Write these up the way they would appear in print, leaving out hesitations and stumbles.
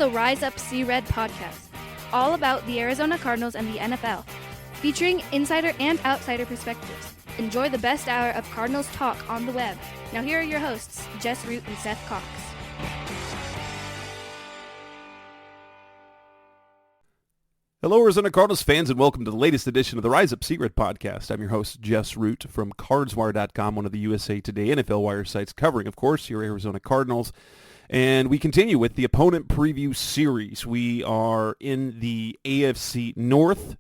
the Rise Up See Red podcast, all about the Arizona Cardinals and the NFL, featuring insider and outsider perspectives. Enjoy the best hour of Cardinals talk on the web. Now here are your hosts, Jess Root and Seth Cox. Hello, Arizona Cardinals fans, and welcome to the latest edition of the Rise Up See Red podcast. I'm your host, Jess Root from CardsWire.com, one of the USA Today NFL Wire sites covering, of course, your Arizona Cardinals. And we continue with the opponent preview series. We are in the AFC North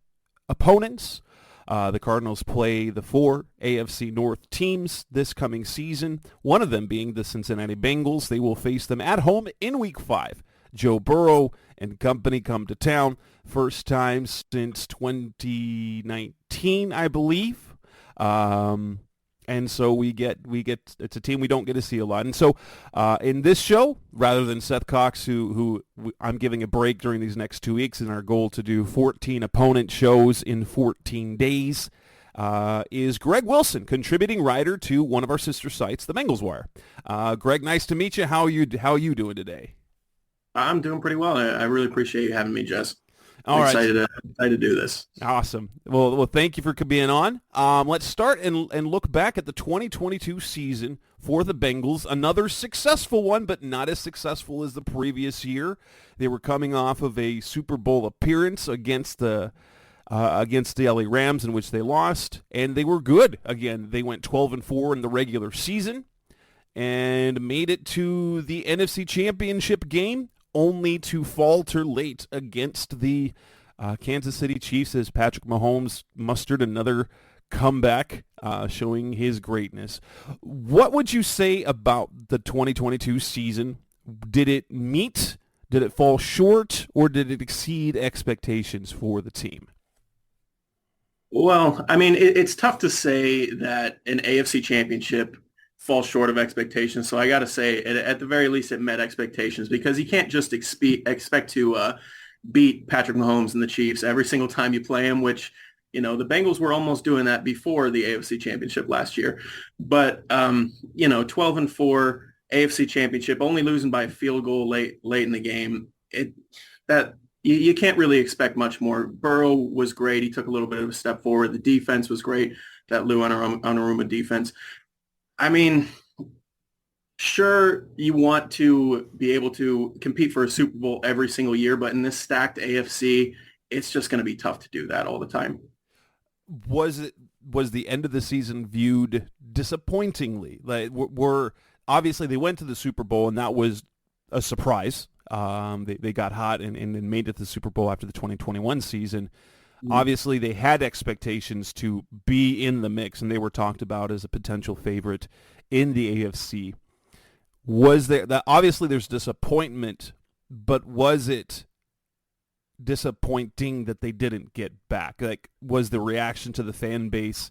opponents. The Cardinals play the 4 AFC North teams this coming season, one of them being the Cincinnati Bengals. They will face them at home in Week 5. Joe Burrow and company come to town. First time since 2019, I believe. And so we get it's a team we don't get to see a lot. And so in this show, rather than Seth Cox, who I'm giving a break during these next 2 weeks, and our goal to do 14 opponent shows in 14 days, is Greg Wilson, contributing writer to one of our sister sites, the Bengals Wire. Greg, nice to meet you. How are you doing today? I'm doing pretty well. I really appreciate you having me, Jess. I'm excited to do this. Awesome. Well, thank you for being on. Let's start and look back at the 2022 season for the Bengals. Another successful one, but not as successful as the previous year. They were coming off of a Super Bowl appearance against the LA Rams, in which they lost, and they were good. Again, they went 12-4 in the regular season and made it to the NFC Championship game, only to falter late against the Kansas City Chiefs as Patrick Mahomes mustered another comeback, showing his greatness. What would you say about the 2022 season? Did it meet, did it fall short, or did it exceed expectations for the team? Well, I mean, it's tough to say that an AFC Championship falls short of expectations. So I got to say, at the very least, it met expectations, because you can't just expect to beat Patrick Mahomes and the Chiefs every single time you play him, which, the Bengals were almost doing that before the AFC Championship last year. But, 12-4 AFC Championship, only losing by a field goal late in the game, you can't really expect much more. Burrow was great. He took a little bit of a step forward. The defense was great, that Lou Anarumo defense. I mean, sure, you want to be able to compete for a Super Bowl every single year, but in this stacked AFC, it's just going to be tough to do that all the time. Was the end of the season viewed disappointingly? Like, obviously they went to the Super Bowl, and that was a surprise. They got hot and made it to the Super Bowl after the 2021 season. Obviously, they had expectations to be in the mix, and they were talked about as a potential favorite in the AFC. Obviously, there's disappointment, but was it disappointing that they didn't get back? Like, was the reaction to the fan base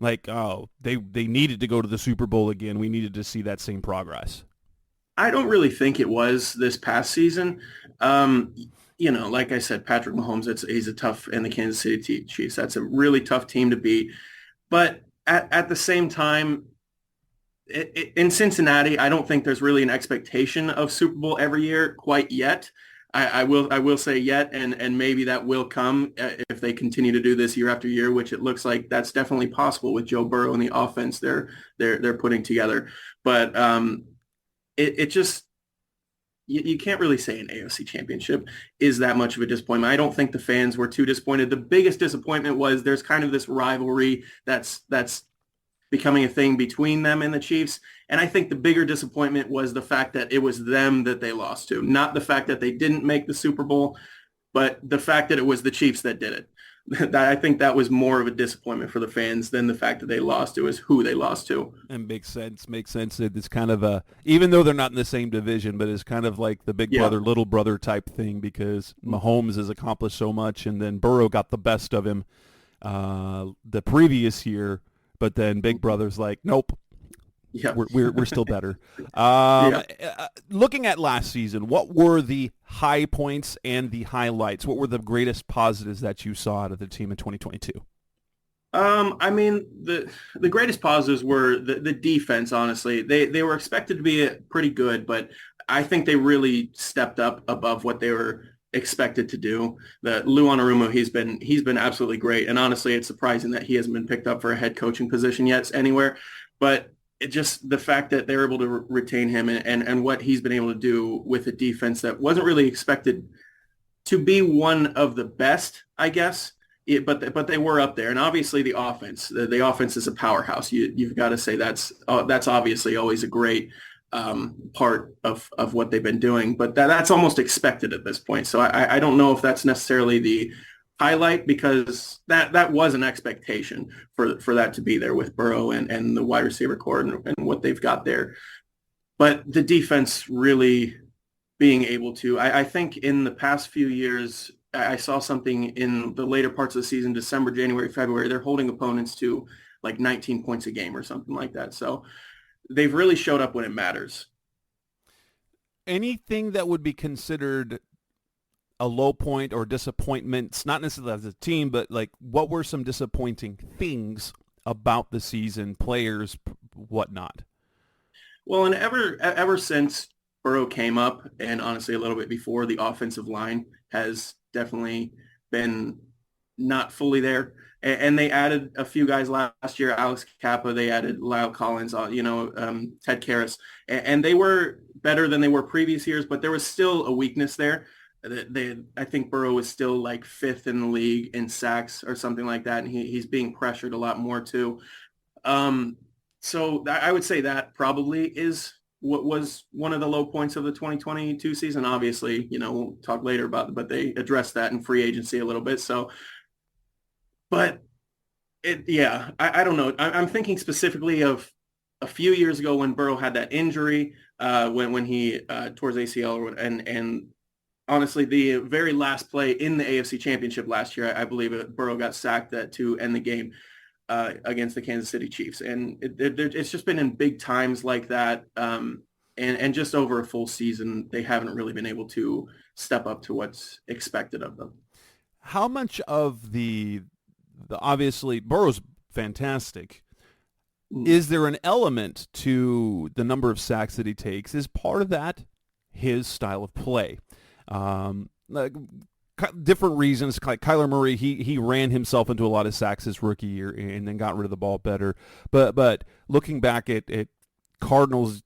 like, oh, they needed to go to the Super Bowl again, we needed to see that same progress? I don't really think it was this past season. Like I said, Patrick Mahomes, he's a tough, and the Kansas City Chiefs, that's a really tough team to beat. But at the same time, in Cincinnati, I don't think there's really an expectation of Super Bowl every year quite yet. I will say yet, and maybe that will come if they continue to do this year after year, which it looks like that's definitely possible with Joe Burrow and the offense they're putting together. But it just, you can't really say an AFC Championship is that much of a disappointment. I don't think the fans were too disappointed. The biggest disappointment was there's kind of this rivalry that's becoming a thing between them and the Chiefs. And I think the bigger disappointment was the fact that it was them that they lost to, not the fact that they didn't make the Super Bowl, but the fact that it was the Chiefs that did it. I think that was more of a disappointment for the fans than the fact that they lost. It was who they lost to. And makes sense. It's kind of even though they're not in the same division, but it's kind of like the big brother, little brother type thing, because Mahomes has accomplished so much, and then Burrow got the best of him the previous year, but then big brother's like, nope. Yeah, we're still better. Looking at last season, what were the high points and the highlights? What were the greatest positives that you saw out of the team in 2022? I mean, the greatest positives were the defense. Honestly, they were expected to be pretty good, but I think they really stepped up above what they were expected to do. The Lou Anarumo, he's been absolutely great. And honestly, it's surprising that he hasn't been picked up for a head coaching position yet anywhere. But it just the fact that they're able to retain him and what he's been able to do with a defense that wasn't really expected to be one of the best, I guess. But they were up there, and obviously the offense. The offense is a powerhouse. You've got to say that's obviously always a great part of what they've been doing. But that's almost expected at this point. So I don't know if that's necessarily the highlight, because that was an expectation for that to be there with Burrow and the wide receiver core and what they've got there. But the defense really being able to, I think in the past few years, I saw something in the later parts of the season, December, January, February, they're holding opponents to like 19 points a game or something like that. So they've really showed up when it matters. Anything that would be considered a low point or disappointments, not necessarily as a team, but like what were some disappointing things about the season, players, whatnot? Well, and ever since Burrow came up, and honestly a little bit before, the offensive line has definitely been not fully there. And they added a few guys last year, Alex Kappa, they added Lyle Collins, Ted Karras, and they were better than they were previous years, but there was still a weakness there. I think Burrow is still like 5th in the league in sacks or something like that, and he's being pressured a lot more too. So I would say that probably is what was one of the low points of the 2022 season. Obviously, we'll talk later about it, but they addressed that in free agency a little bit. So, but I don't know. I'm thinking specifically of a few years ago when Burrow had that injury, when he tore his ACL, and honestly, the very last play in the AFC Championship last year, I believe Burrow got sacked to end the game against the Kansas City Chiefs. And it's just been in big times like that. And just over a full season, they haven't really been able to step up to what's expected of them. How much of the obviously Burrow's fantastic. Is there an element to the number of sacks that he takes? Is part of that his style of play? Like different reasons. Like Kyler Murray, he ran himself into a lot of sacks his rookie year and then got rid of the ball better. But looking back at Cardinals,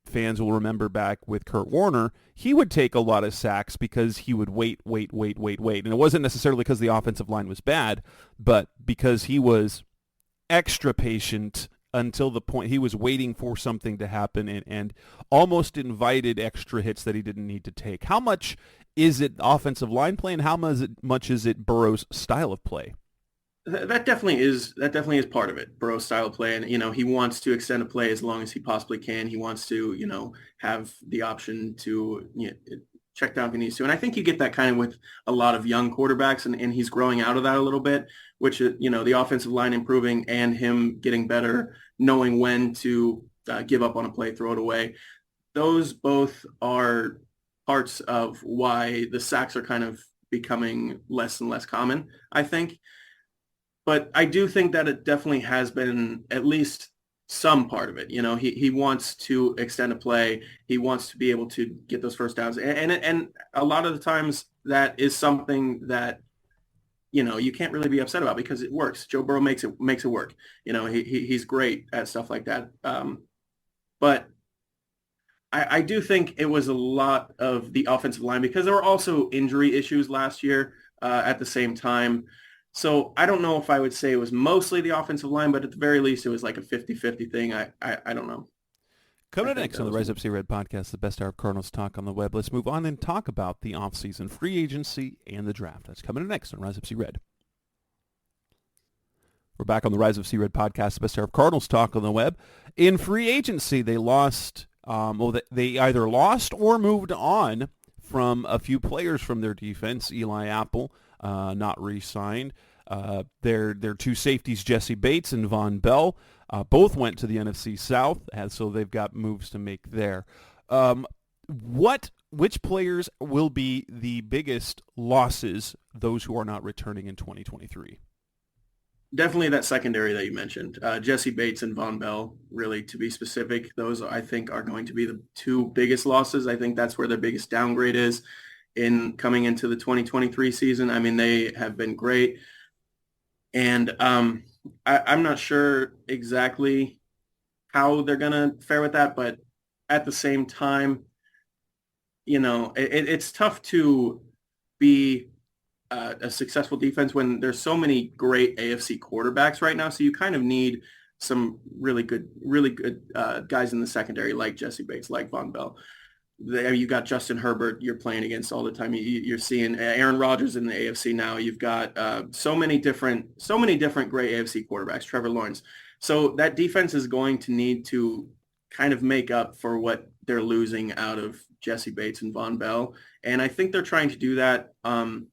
fans will remember back with Kurt Warner, he would take a lot of sacks because he would wait. And it wasn't necessarily because the offensive line was bad, but because he was extra patient until the point he was waiting for something to happen and almost invited extra hits that he didn't need to take. How much is it offensive line play, and how much is it Burrow's style of play? That definitely is part of it, Burrow's style of play. And, he wants to extend a play as long as he possibly can. He wants to, have the option to check down if he needs to. And I think you get that kind of with a lot of young quarterbacks, and he's growing out of that a little bit, which, the offensive line improving and him getting better, knowing when to give up on a play, throw it away. Those both are parts of why the sacks are kind of becoming less and less common, I think. But I do think that it definitely has been at least some part of it. He wants to extend a play. He wants to be able to get those first downs. And a lot of the times that is something that, you can't really be upset about because it works. Joe Burrow makes it work. He's great at stuff like that. But I do think it was a lot of the offensive line because there were also injury issues last year at the same time. So I don't know if I would say it was mostly the offensive line, but at the very least, it was like a 50-50 thing. I don't know. Coming up next on the Rise Up See Red podcast, the best hour of Cardinals talk on the web. Let's move on and talk about the offseason, free agency, and the draft. That's coming up next on Rise Up See Red. We're back on the Rise Up See Red podcast, the best hour of Cardinals talk on the web. In free agency, they lost, they either lost or moved on from a few players from their defense. Eli Apple, not re-signed. Their two safeties, Jesse Bates and Von Bell, both went to the NFC South, so they've got moves to make there. Which players will be the biggest losses, those who are not returning in 2023? Definitely that secondary that you mentioned, Jesse Bates and Von Bell, really to be specific, those I think are going to be the two biggest losses. I think that's where their biggest downgrade is in coming into the 2023 season. I mean, they have been great. And I'm not sure exactly how they're going to fare with that, but at the same time, it's tough to be a successful defense when there's so many great AFC quarterbacks right now. So you kind of need some really good guys in the secondary, like Jesse Bates, like Von Bell. There you got Justin Herbert you're playing against all the time. You're seeing Aaron Rodgers in the AFC now. You've got so many different great AFC quarterbacks, Trevor Lawrence. So that defense is going to need to kind of make up for what they're losing out of Jesse Bates and Von Bell. And I think they're trying to do that on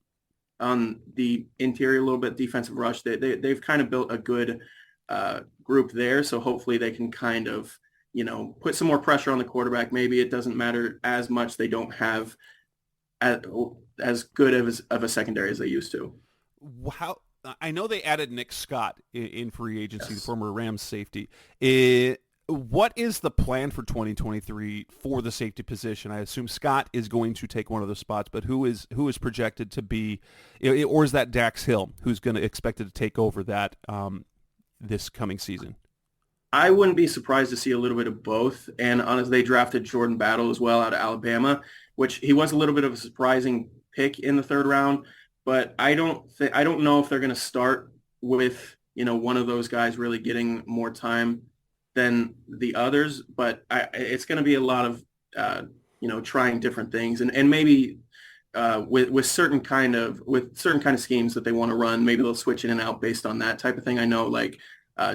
the interior a little bit, defensive rush. They've kind of built a good group there. So hopefully they can kind of, put some more pressure on the quarterback. Maybe it doesn't matter as much. They don't have as good of a secondary as they used to. How I know they added Nick Scott in free agency, Yes. the former Rams safety. What is the plan for 2023 for the safety position? I assume Scott is going to take one of those spots, but who is projected to be, or is that Dax Hill who's going to expected to take over that this coming season? I wouldn't be surprised to see a little bit of both. And honestly, they drafted Jordan Battle as well out of Alabama, which he was a little bit of a surprising pick in the third round. But I don't know if they're going to start with, one of those guys really getting more time than the others. But it's going to be a lot of, trying different things and maybe with certain kind of schemes that they want to run, maybe they'll switch in and out based on that type of thing. I know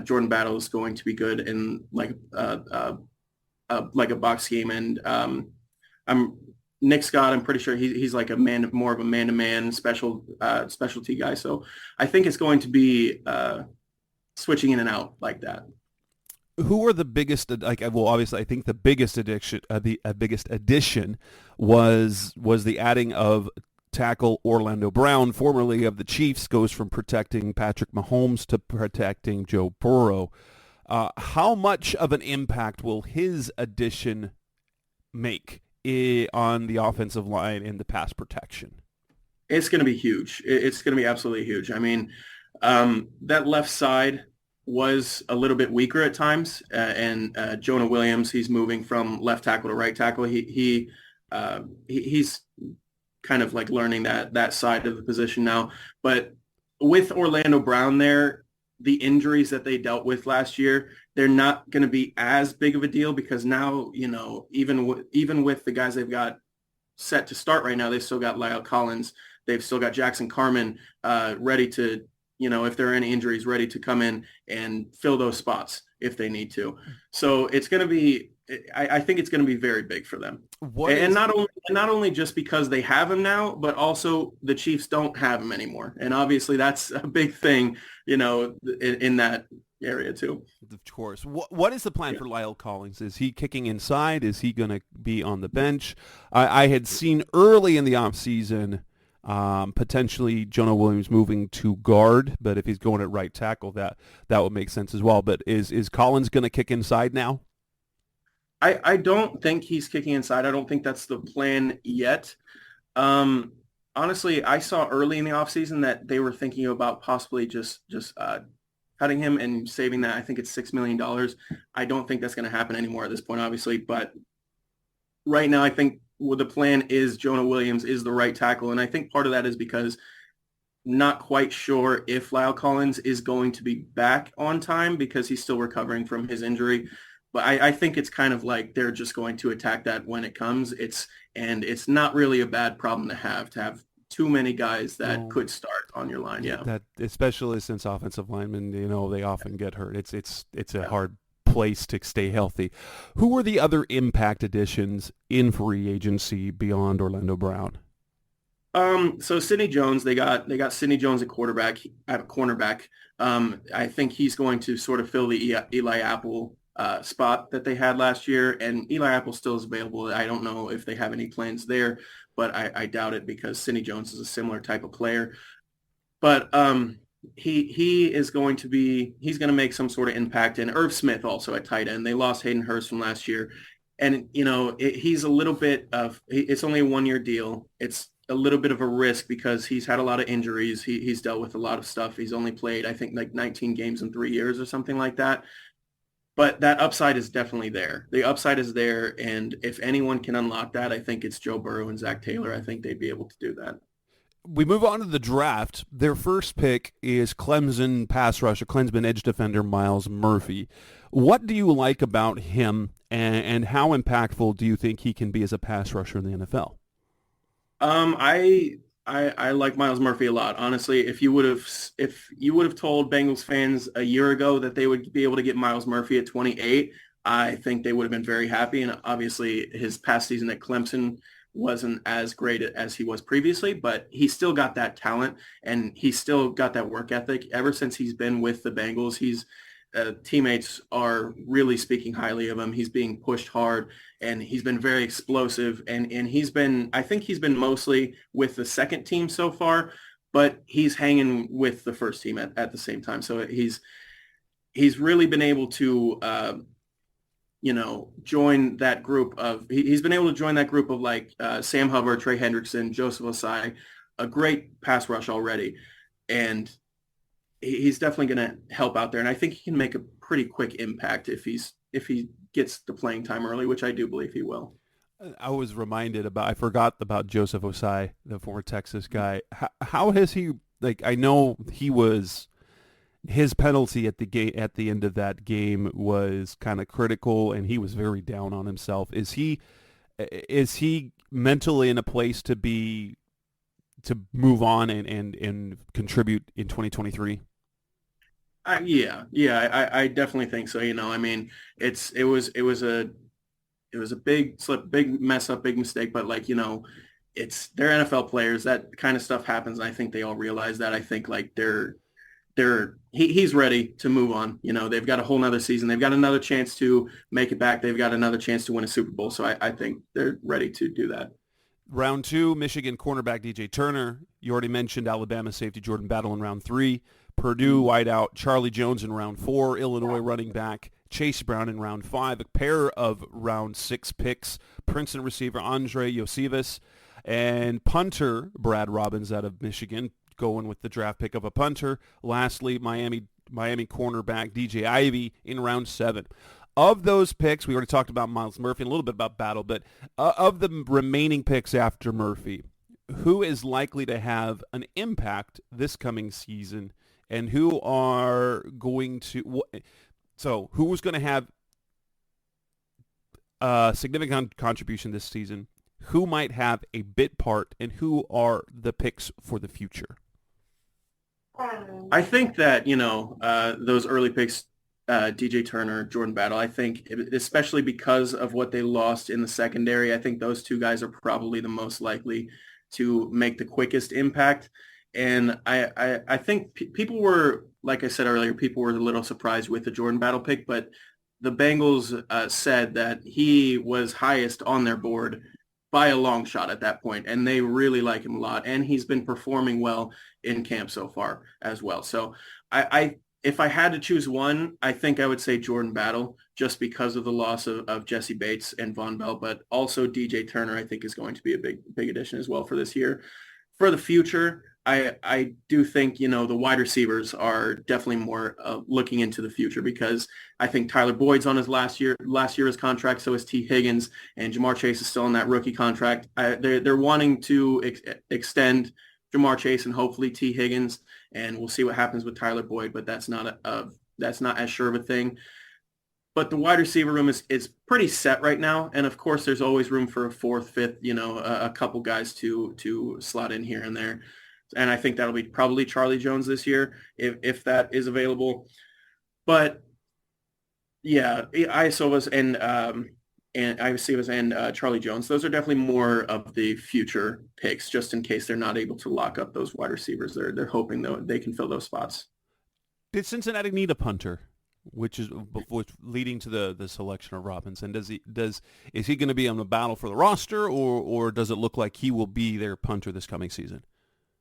Jordan Battle is going to be good in like a box scheme, and I'm Nick Scott. I'm pretty sure he's like more of a man-to-man specialty guy. So I think it's going to be switching in and out like that. Who are the biggest? Obviously, I think the biggest biggest addition was the adding of tackle Orlando Brown, formerly of the Chiefs, goes from protecting Patrick Mahomes to protecting Joe Burrow. How much of an impact will his addition make on the offensive line in the pass protection? It's going to be huge. It's going to be absolutely huge. I mean, that left side was a little bit weaker at times, and Jonah Williams, he's moving from left tackle to right tackle. He's kind of like learning that side of the position now. But with Orlando Brown there, the injuries that they dealt with last year, they're not going to be as big of a deal because now, even with the guys they've got set to start right now, they've still got Lyle Collins. They've still got Jackson Carman ready to, if there are any injuries, ready to come in and fill those spots if they need to. So it's going to be, I think it's going to be very big for them. Not only just because they have him now, but also the Chiefs don't have him anymore. And obviously that's a big thing, in that area too. Of course. What is the plan for Lyle Collins? Is he kicking inside? Is he going to be on the bench? I had seen early in the offseason potentially Jonah Williams moving to guard, but if he's going at right tackle, that would make sense as well. But is Collins going to kick inside now? I don't think he's kicking inside. I don't think that's the plan yet. Honestly, I saw early in the offseason that they were thinking about possibly just cutting him and saving that. I think it's $6 million. I don't think that's going to happen anymore at this point, obviously. But right now, I think the plan is Jonah Williams is the right tackle. And I think part of that is because not quite sure if Lyle Collins is going to be back on time because he's still recovering from his injury. But I think it's kind of like they're just going to attack that when it comes. It's not really a bad problem to have too many guys that could start on your line. Yeah, that especially since offensive linemen, they often get hurt. It's a hard place to stay healthy. Who were the other impact additions in free agency beyond Orlando Brown? So Sidney Jones, they got Sidney Jones at cornerback. I think he's going to sort of fill the Eli Apple spot that they had last year, and Eli Apple still is available. I don't know if they have any plans there, but I doubt it because Sidney Jones is a similar type of player. But he is going to he's going to make some sort of impact. And Irv Smith also at tight end. They lost Hayden Hurst from last year. And, he's a little bit it's only a 1-year deal. It's a little bit of a risk because he's had a lot of injuries. He's dealt with a lot of stuff. He's only played, I think, like 19 games in 3 years or something like that. But that upside is definitely there. The upside is there. And if anyone can unlock that, I think it's Joe Burrow and Zach Taylor. I think they'd be able to do that. We move on to the draft. Their first pick is Clemson pass rusher, Clemson edge defender Myles Murphy. What do you like about him, and how impactful do you think he can be as a pass rusher in the NFL? I like Myles Murphy a lot. Honestly, if you would have told Bengals fans a year ago that they would be able to get Myles Murphy at 28, I think they would have been very happy. And obviously, his past season at Clemson wasn't as great as he was previously, but he still got that talent and he still got that work ethic. Ever since he's been with the Bengals, teammates are really speaking highly of him. He's being pushed hard and he's been very explosive. And I think he's been mostly with the second team so far, but he's hanging with the first team at the same time. So he's really been able to, join that group of, he's been able to join that group of like Sam Hubbard, Trey Hendrickson, Joseph Osai, a great pass rush already. And he's definitely going to help out there. And I think he can make a pretty quick impact if he gets the playing time early, which I do believe he will. I was reminded I forgot about Joseph Osai, the former Texas guy. How has he, I know his penalty at the end of that game was kind of critical and he was very down on himself. Is he mentally in a place to move on and contribute in 2023? Yeah, I definitely think so. I mean, it was a big slip, big mess up, big mistake, but they're NFL players. That kind of stuff happens. And I think they all realize that. I think he's ready to move on. They've got a whole nother season. They've got another chance to make it back. They've got another chance to win a Super Bowl. So I think they're ready to do that. Round 2, Michigan cornerback DJ Turner. You already mentioned Alabama safety Jordan Battle in round 3. Purdue wideout Charlie Jones in round 4. Illinois running back Chase Brown in round 5. A pair of round 6 picks. Princeton receiver Andre Yosivas and punter Brad Robbins out of Michigan, going with the draft pick of a punter. Lastly, Miami cornerback DJ Ivey in round 7. Of those picks, we already talked about Myles Murphy and a little bit about Battle, but of the remaining picks after Murphy, who is likely to have an impact this coming season, and who are going to who's going to have a significant contribution this season, who might have a bit part, and who are the picks for the future? I think that, those early picks, DJ Turner, Jordan Battle, I think, especially because of what they lost in the secondary, I think those two guys are probably the most likely to make the quickest impact. And I think people were, like I said earlier, people were a little surprised with the Jordan Battle pick, but the Bengals said that he was highest on their board by a long shot at that point, and they really like him a lot, and he's been performing well in camp so far as well. So if I had to choose one, I think I would say Jordan Battle, just because of the loss of Jesse Bates and Von Bell, but also DJ Turner I think is going to be a big addition as well for this year. For the future, I do think, the wide receivers are definitely more looking into the future, because I think Tyler Boyd's on his last year of his contract. So is T. Higgins, and Jamar Chase is still on that rookie contract. They're wanting to extend Jamar Chase and hopefully T. Higgins, and we'll see what happens with Tyler Boyd, but that's not as sure of a thing. But the wide receiver room is pretty set right now. And of course, there's always room for a fourth, fifth, a couple guys to slot in here and there. And I think that'll be probably Charlie Jones this year, if that is available. But yeah, Iosivas and Charlie Jones, those are definitely more of the future picks, just in case they're not able to lock up those wide receivers. They're hoping though they can fill those spots. Did Cincinnati need a punter, which leading to the selection of Robinson? Is he going to be on the battle for the roster, or does it look like he will be their punter this coming season?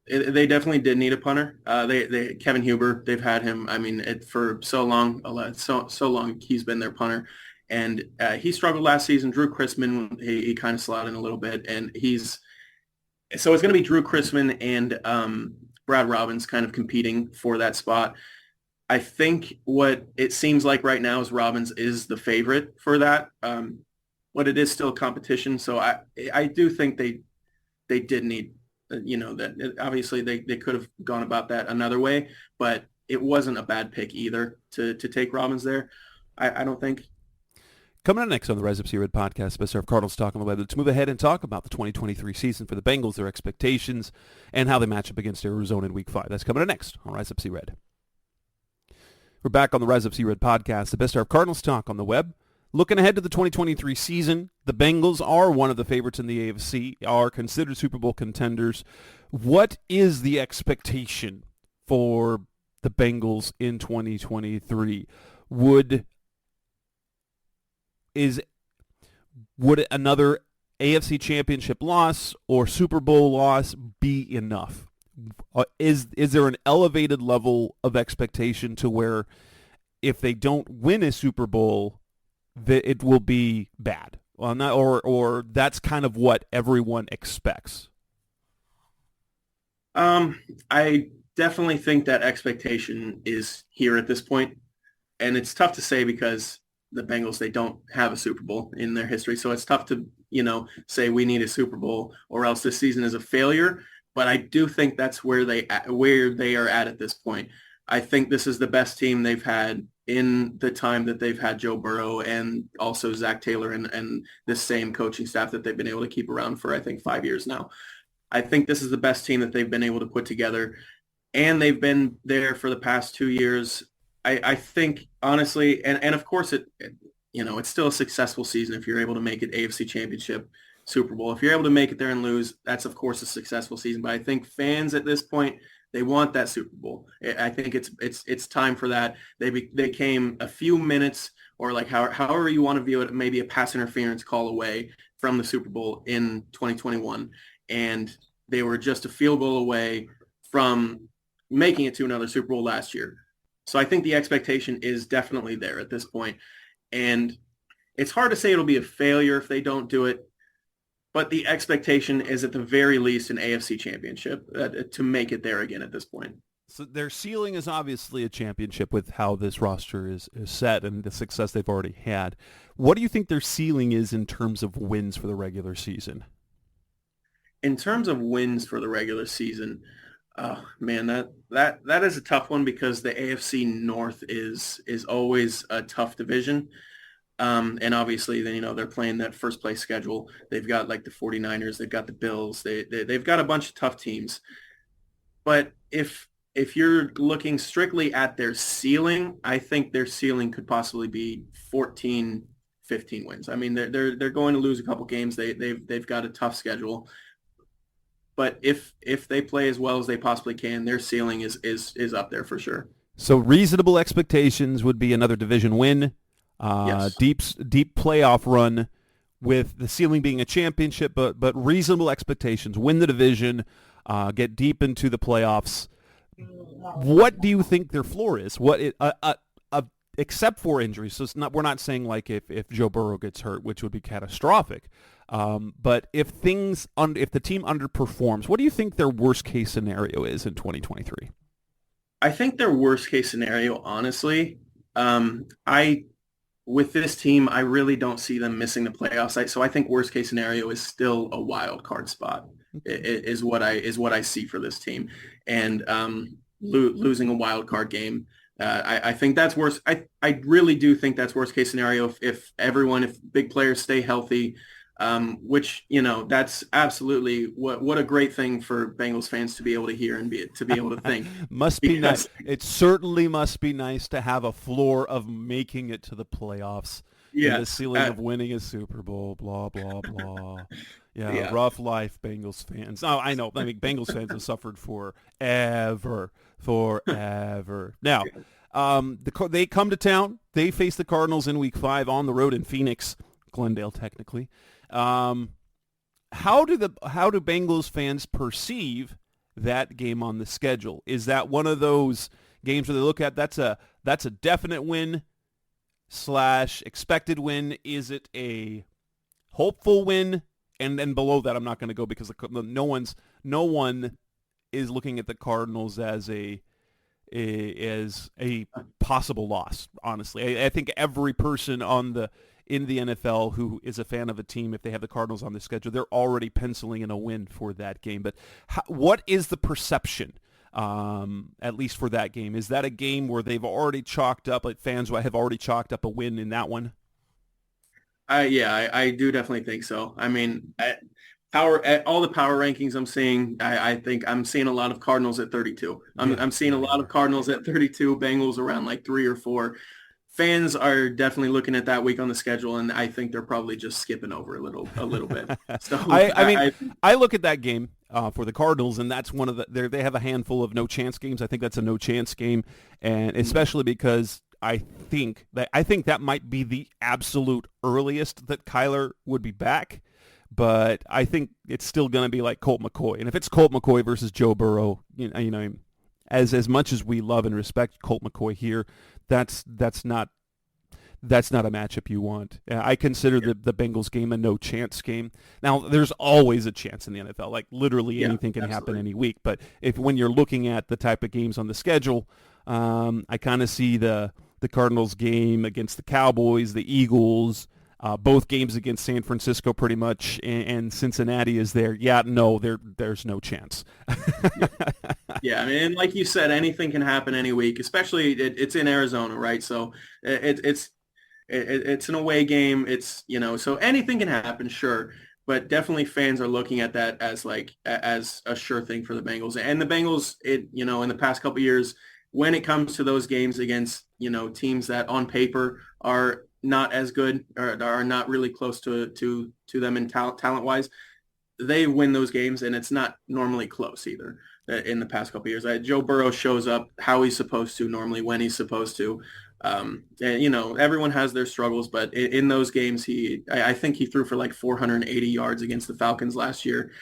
They definitely did need a punter. They Kevin Huber, they've had him. I mean, for so long, so long he's been their punter, and he struggled last season. Drew Chrisman, he kind of slotted in a little bit, and it's going to be Drew Chrisman and Brad Robbins kind of competing for that spot. I think what it seems like right now is Robbins is the favorite for that, but it is still a competition. So I do think they did need. That obviously they could have gone about that another way, but it wasn't a bad pick either to take Robbins there. I don't think. Coming up next on the Rise Up See Red podcast, best of Cardinals Talk on the Web. Let's move ahead and talk about the 2023 season for the Bengals, their expectations, and how they match up against Arizona in Week 5. That's coming up next on Rise Up See Red. We're back on the Rise Up See Red podcast, the best of Cardinals Talk on the Web. Looking ahead to the 2023 season, the Bengals are one of the favorites in the AFC, are considered Super Bowl contenders. What is the expectation for the Bengals in 2023? Would another AFC Championship loss or Super Bowl loss be enough? Is there an elevated level of expectation to where if they don't win a Super Bowl, that it will be bad, or that's kind of what everyone expects? I definitely think that expectation is here at this point, and it's tough to say because the Bengals, they don't have a Super Bowl in their history, so it's tough to say we need a Super Bowl or else this season is a failure. But I do think that's where they are at this point. I think this is the best team they've had in the time that they've had Joe Burrow and also Zach Taylor and the same coaching staff that they've been able to keep around for, I think, 5 years now. I think this is the best team that they've been able to put together, and they've been there for the past 2 years. I think, honestly, and of course, it's still a successful season if you're able to make it AFC Championship, Super Bowl. If you're able to make it there and lose, that's, of course, a successful season. But I think fans at this point, they want that Super Bowl. I think it's time for that. They came a few minutes or like however you want to view it, maybe a pass interference call away from the Super Bowl in 2021. And they were just a field goal away from making it to another Super Bowl last year. So I think the expectation is definitely there at this point. And it's hard to say it'll be a failure if they don't do it. But the expectation is at the very least an AFC championship to make it there again at this point. So their ceiling is obviously a championship with how this roster is set and the success they've already had. What do you think their ceiling is in terms of wins for the regular season? In terms of wins for the regular season, oh man, that is a tough one because the AFC North is always a tough division. And obviously, then they're playing that first place schedule. They've got like the 49ers, they've got the Bills, they've got a bunch of tough teams. But if you're looking strictly at their ceiling, I think their ceiling could possibly be 14, 15 wins. I mean, they're going to lose a couple games. They've got a tough schedule. But if they play as well as they possibly can, their ceiling is up there for sure. So reasonable expectations would be another division win. Yes. Deep playoff run with the ceiling being a championship, but reasonable expectations. Win the division, get deep into the playoffs. What do you think their floor is? Except for injuries. So we're not saying like if Joe Burrow gets hurt, which would be catastrophic. But if the team underperforms, what do you think their worst case scenario is in 2023? I think their worst case scenario, honestly, with this team, I really don't see them missing the playoffs. So I think worst case scenario is still a wild card spot is what I see for this team. And losing a wild card game, I think that's worse. I really do think that's worst case scenario if big players stay healthy, which, that's absolutely what a great thing for Bengals fans to be able to hear and to be able to think. Must be nice. It certainly must be nice to have a floor of making it to the playoffs. Yeah. And the ceiling of winning a Super Bowl, blah, blah, blah. Yeah, rough life, Bengals fans. Oh, I know. I mean, Bengals fans have suffered forever. Now, they come to town. They face the Cardinals in Week 5 on the road in Phoenix, Glendale, technically. How do Bengals fans perceive that game on the schedule? Is that one of those games where they look at that's a definite win / expected win? Is it a hopeful win? And then below that, I'm not going to go because no one is looking at the Cardinals as a possible loss. Honestly, I think every person in the NFL who is a fan of a team, if they have the Cardinals on the schedule, they're already penciling in a win for that game. But what is the perception, at least for that game? Is that a game where they've already chalked up, like fans have already chalked up a win in that one? I do definitely think so. I mean, at all the power rankings I'm seeing, I think I'm seeing a lot of Cardinals at 32. I'm seeing a lot of Cardinals at 32, Bengals around like 3 or 4. Fans are definitely looking at that week on the schedule, and I think they're probably just skipping over a little bit. So I look at that game for the Cardinals, and that's one of they have a handful of no chance games. I think that's a no chance game, and especially because I think that might be the absolute earliest that Kyler would be back. But I think it's still going to be like Colt McCoy, and if it's Colt McCoy versus Joe Burrow, you know, as much as we love and respect Colt McCoy here, that's not a matchup you want. I consider the Bengals game a no chance game. Now, there's always a chance in the NFL. Like literally anything can happen any week. But when you're looking at the type of games on the schedule, I kind of see the Cardinals game against the Cowboys, the Eagles. Both games against San Francisco pretty much, and Cincinnati is there. Yeah, no, there's no chance. Yeah, I mean, like you said, anything can happen any week, especially it's in Arizona, right? So it's an away game. It's, so anything can happen, sure. But definitely fans are looking at that as a sure thing for the Bengals. And the Bengals, in the past couple of years, when it comes to those games against, teams that on paper are not as good or are not really close to them in talent-wise, they win those games, and it's not normally close either in the past couple of years. Joe Burrow shows up how he's supposed to normally, when he's supposed to. And, everyone has their struggles, but in those games, I think he threw for like 480 yards against the Falcons last year.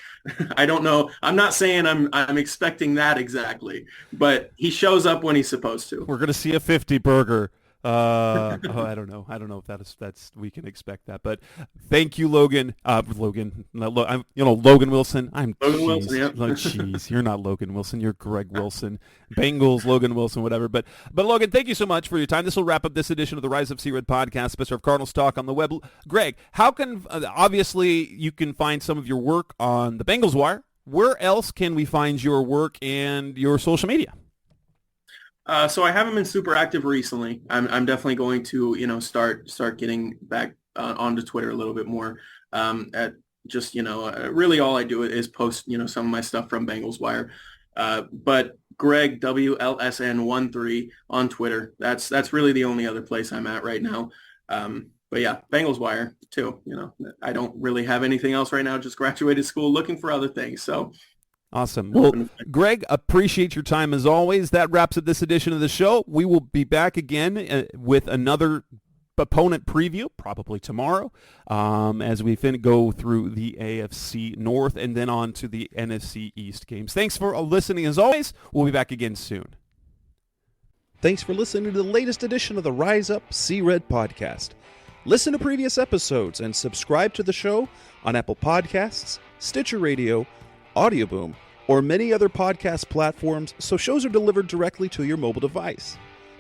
I don't know. I'm not saying I'm expecting that exactly, but he shows up when he's supposed to. We're going to see a 50 burger. I don't know if that's we can expect that, but thank you, Logan. Logan Wilson. I'm Logan Wilson. Yeah. Jeez, you're not Logan Wilson. You're Greg Wilson. Bengals, Logan Wilson, whatever. But Logan, thank you so much for your time. This will wrap up this edition of the Rise Up C-Red podcast, special of Cardinals Talk on the web. Greg, how can obviously you can find some of your work on the Bengals Wire? Where else can we find your work and your social media? So I haven't been super active recently. I'm definitely going to, start getting back onto Twitter a little bit more. Really all I do is post, some of my stuff from Bengals Wire. But Greg WLSN13 on Twitter. That's really the only other place I'm at right now. But yeah, Bengals Wire too. I don't really have anything else right now. Just graduated school, looking for other things. So. Awesome. Well, Greg, appreciate your time as always. That wraps up this edition of the show. We will be back again with another opponent preview, probably tomorrow, as we go through the AFC North and then on to the NFC East games. Thanks for listening as always. We'll be back again soon. Thanks for listening to the latest edition of the Rise Up C-Red podcast. Listen to previous episodes and subscribe to the show on Apple Podcasts, Stitcher Radio, Audioboom, or many other podcast platforms so shows are delivered directly to your mobile device.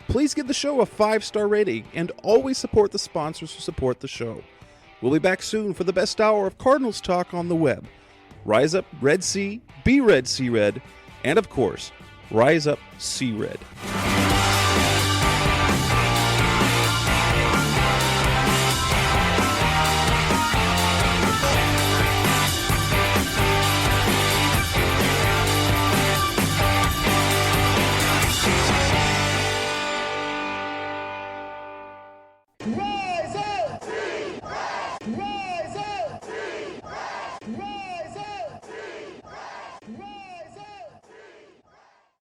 Please give the show a 5-star rating and always support the sponsors who support the show. We'll be back soon for the best hour of Cardinals talk on the web. Rise up, Red Sea, be Red, Sea Red, and of course, Rise up, Sea Red.